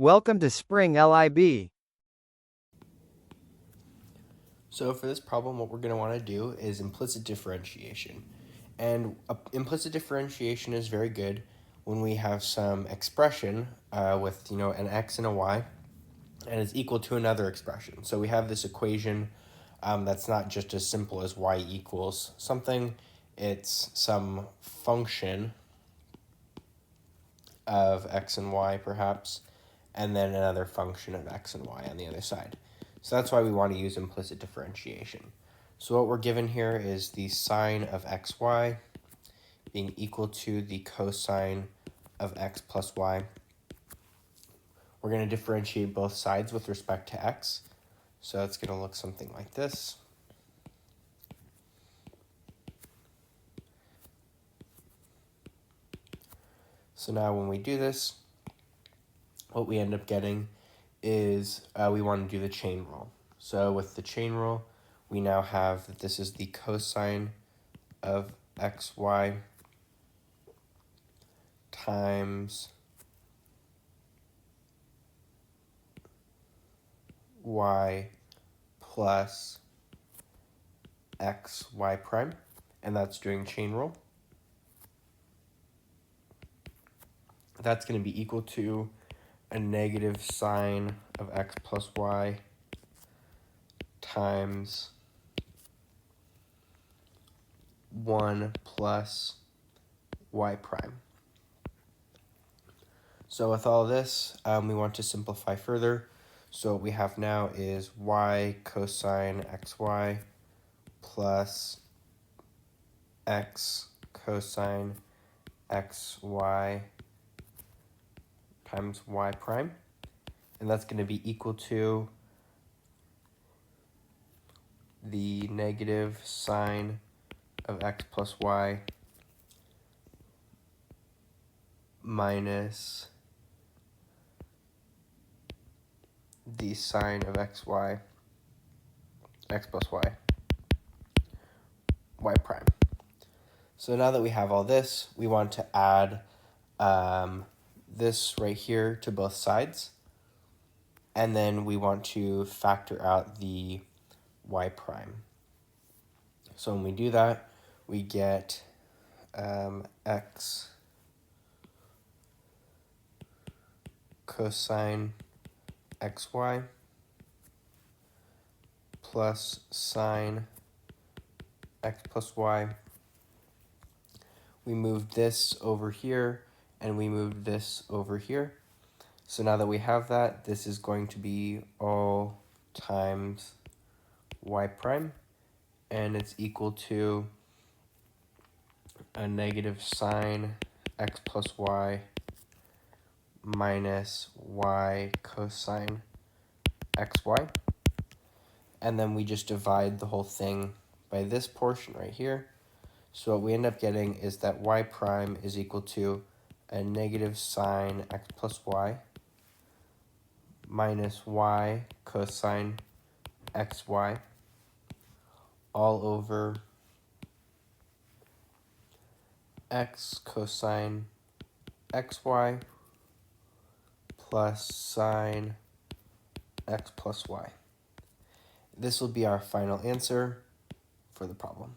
Welcome to springlib. So for this problem, what we're going to want to do is implicit differentiation. And implicit differentiation is very good when we have some expression with an x and a y, and it's equal to another expression. So we have this equation that's not just as simple as y equals something. It's some function of x and y perhaps, and then another function of x and y on the other side. So that's why we want to use implicit differentiation. So what we're given here is the sine of xy being equal to the cosine of x plus y. We're going to differentiate both sides with respect to x. So it's going to look something like this. So now when we do this, what we end up getting is we want to do the chain rule. So with the chain rule, we now have that this is the cosine of xy times y plus xy prime, and that's doing chain rule. That's going to be equal to a negative sine of x plus y times 1 plus y prime. So with all this, we want to simplify further. So what we have now is y cosine xy plus x cosine xy times y prime. And that's going to be equal to the negative sine of x plus y minus the sine of x plus y prime. So now that we have all this, we want to add this right here to both sides. And then we want to factor out the y prime. So when we do that, we get x cosine xy plus sine x plus y. We moved this over here, and we moved this over here. So now that we have that, this is going to be all times y prime, and it's equal to a negative sine x plus y minus y cosine xy. And then we just divide the whole thing by this portion right here. So what we end up getting is that y prime is equal to a negative sine x plus y minus y cosine xy all over x cosine xy plus sine x plus y. This will be our final answer for the problem.